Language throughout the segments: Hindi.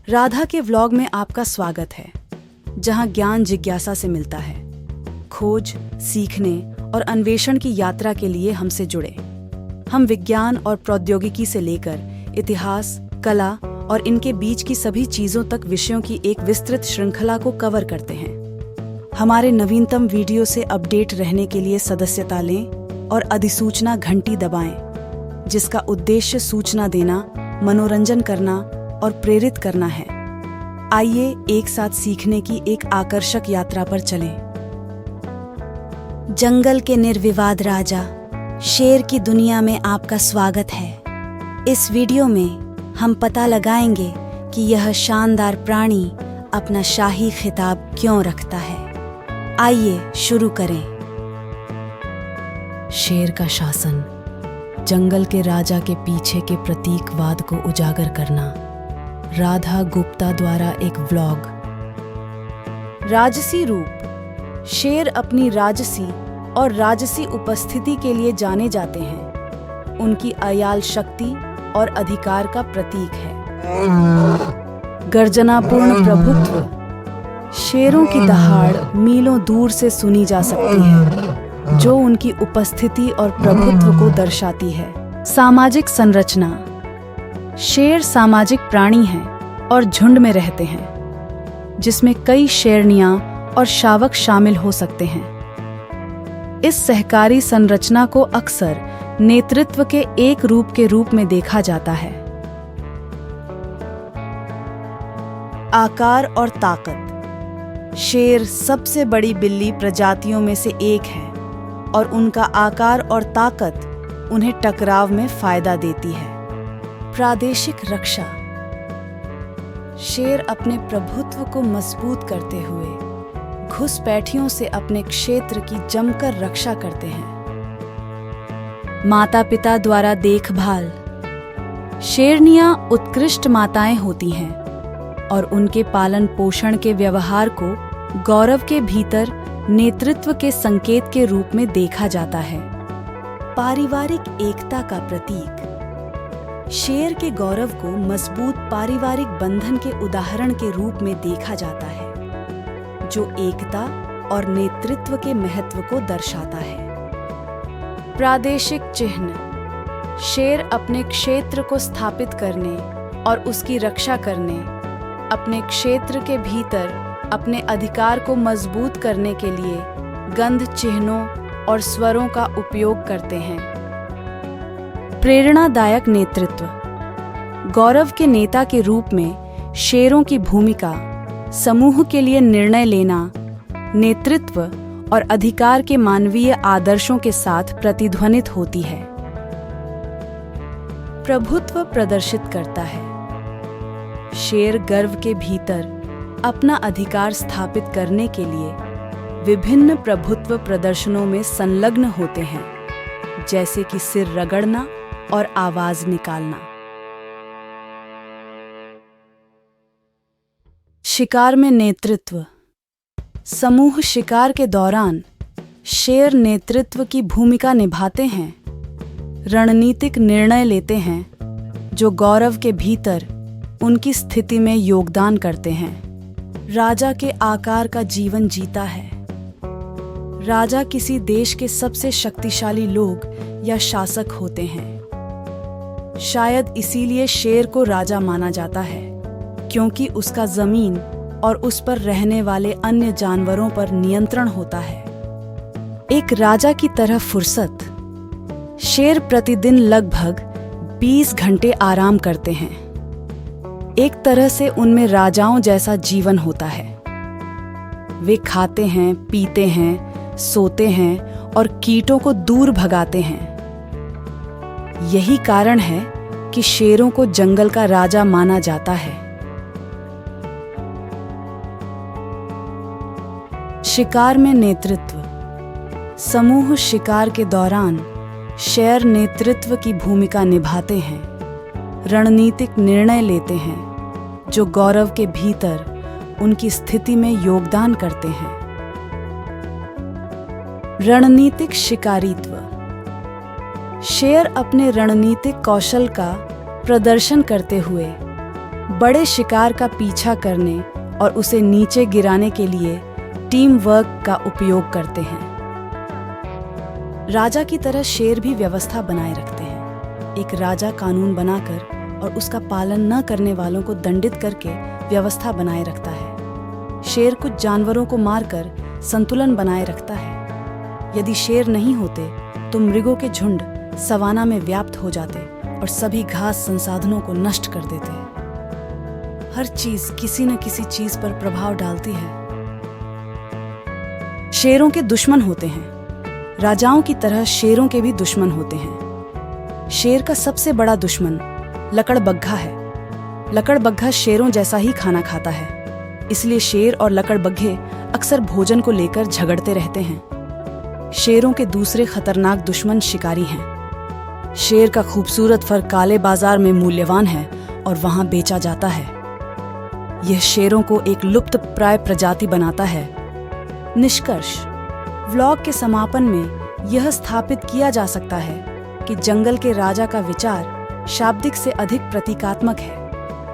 राधा के व्लॉग में आपका स्वागत है, जहां ज्ञान जिज्ञासा से मिलता है। खोज, सीखने और अन्वेषण की यात्रा के लिए हमसे जुड़े। हम विज्ञान और प्रौद्योगिकी से लेकर इतिहास, कला और इनके बीच की सभी चीजों तक विषयों की एक विस्तृत श्रृंखला को कवर करते हैं। हमारे नवीनतम वीडियो से अपडेट रहने के लिए सदस्यता लें और अधिसूचना घंटी दबाएं, जिसका उद्देश्य सूचना देना, मनोरंजन करना और प्रेरित करना है। आइए एक साथ सीखने की एक आकर्षक यात्रा पर चलें। जंगल के निर्विवाद राजा शेर की दुनिया में आपका स्वागत है। इस वीडियो में हम पता लगाएंगे कि यह शानदार प्राणी अपना शाही खिताब क्यों रखता है। आइए शुरू करें। शेर का शासन, जंगल के राजा के पीछे के प्रतीकवाद को उजागर करना। राधा गुप्ता द्वारा एक व्लॉग। राजसी रूप। शेर अपनी राजसी और राजसी उपस्थिति के लिए जाने जाते हैं। उनकी अयाल शक्ति और अधिकार का प्रतीक है। गर्जनापूर्ण प्रभुत्व। शेरों की दहाड़ मीलों दूर से सुनी जा सकती है, जो उनकी उपस्थिति और प्रभुत्व को दर्शाती है। सामाजिक संरचना। शेर सामाजिक प्राणी हैं और झुंड में रहते हैं, जिसमें कई शेरनियां और शावक शामिल हो सकते हैं। इस सहकारी संरचना को अक्सर नेतृत्व के एक रूप के रूप में देखा जाता है। आकार और ताकत। शेर सबसे बड़ी बिल्ली प्रजातियों में से एक है और उनका आकार और ताकत उन्हें टकराव में फायदा देती है। प्रादेशिक रक्षा। शेर अपने प्रभुत्व को मजबूत करते हुए घुसपैठियों से अपने क्षेत्र की जमकर रक्षा करते हैं। माता पिता द्वारा देखभाल। शेरनियां उत्कृष्ट माताएं होती हैं और उनके पालन पोषण के व्यवहार को गौरव के भीतर नेतृत्व के संकेत के रूप में देखा जाता है। पारिवारिक एकता का प्रतीक। शेर के गौरव को मजबूत पारिवारिक बंधन के उदाहरण के रूप में देखा जाता है, जो एकता और नेतृत्व के महत्व को दर्शाता है। प्रादेशिक चिन्ह। शेर अपने क्षेत्र को स्थापित करने और उसकी रक्षा करने, अपने क्षेत्र के भीतर अपने अधिकार को मजबूत करने के लिए गंध चिन्हों और स्वरों का उपयोग करते हैं। प्रेरणादायक नेतृत्व। गौरव के नेता के रूप में शेरों की भूमिका समूह के लिए निर्णय लेना, नेतृत्व और अधिकार के मानवीय आदर्शों के साथ प्रतिध्वनित होती है। प्रभुत्व प्रदर्शित करता है। शेर गर्व के भीतर अपना अधिकार स्थापित करने के लिए विभिन्न प्रभुत्व प्रदर्शनों में संलग्न होते हैं, जैसे कि सिर रगड़ना और आवाज निकालना। शिकार में नेतृत्व। समूह शिकार के दौरान शेर नेतृत्व की भूमिका निभाते हैं, रणनीतिक निर्णय लेते हैं, जो गौरव के भीतर उनकी स्थिति में योगदान करते हैं। राजा के आकार का जीवन जीता है। राजा किसी देश के सबसे शक्तिशाली लोग या शासक होते हैं। शायद इसीलिए शेर को राजा माना जाता है, क्योंकि उसका जमीन और उस पर रहने वाले अन्य जानवरों पर नियंत्रण होता है। एक राजा की तरह फुर्सत। शेर प्रतिदिन लगभग 20 घंटे आराम करते हैं। एक तरह से उनमें राजाओं जैसा जीवन होता है। वे खाते हैं, पीते हैं, सोते हैं और कीटों को दूर भगाते हैं। यही कारण है कि शेरों को जंगल का राजा माना जाता है। शिकार में नेतृत्व। समूह शिकार के दौरान शेर नेतृत्व की भूमिका निभाते हैं, रणनीतिक निर्णय लेते हैं, जो गौरव के भीतर उनकी स्थिति में योगदान करते हैं। रणनीतिक शिकारीत्व। शेर अपने रणनीतिक कौशल का प्रदर्शन करते हुए बड़े शिकार का पीछा करने और उसे नीचे गिराने के लिए टीम वर्क का उपयोग करते हैं। राजा की तरह शेर भी व्यवस्था बनाए रखते हैं। एक राजा कानून बनाकर और उसका पालन न करने वालों को दंडित करके व्यवस्था बनाए रखता है। शेर कुछ जानवरों को मारकर संतुलन बनाए रखता है। यदि शेर नहीं होते तो मृगों के झुंड सवाना में व्याप्त हो जाते और सभी घास संसाधनों को नष्ट कर देते। हर चीज किसी न किसी चीज पर प्रभाव डालती है। शेरों के दुश्मन होते हैं। राजाओं की तरह शेरों के भी दुश्मन होते हैं। शेर का सबसे बड़ा दुश्मन लकड़बग्घा है। लकड़बग्घा शेरों जैसा ही खाना खाता है, इसलिए शेर और लकड़बग्घे अक्सर भोजन को लेकर झगड़ते रहते हैं। शेरों के दूसरे खतरनाक दुश्मन शिकारी हैं। शेर का खूबसूरत फर काले बाजार में मूल्यवान है और वहां बेचा जाता है। यह शेरों को एक लुप्त प्राय प्रजाति बनाता है। निष्कर्ष, व्लॉग के समापन में यह स्थापित किया जा सकता है कि जंगल के राजा का विचार शाब्दिक से अधिक प्रतीकात्मक है।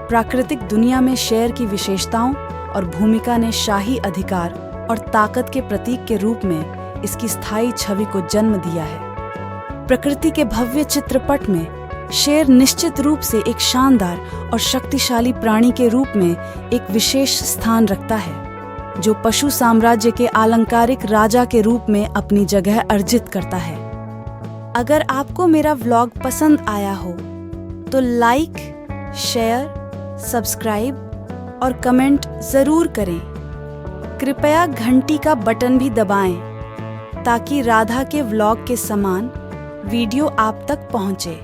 प्राकृतिक दुनिया में शेर की विशेषताओं और भूमिका ने शाही अधिकार और ताकत के प्रतीक के रूप में इसकी स्थायी छवि को जन्म दिया है। प्रकृति के भव्य चित्रपट में शेर निश्चित रूप से एक शानदार और शक्तिशाली प्राणी के रूप में एक विशेष स्थान रखता है, जो पशु साम्राज्य के आलंकारिक राजा के रूप में अपनी जगह अर्जित करता है। अगर आपको मेरा व्लॉग पसंद आया हो तो लाइक, शेयर, सब्सक्राइब और कमेंट जरूर करें। कृपया घंटी का बटन भी दबाएं ताकि राधा के व्लॉग के समान वीडियो आप तक पहुंचे।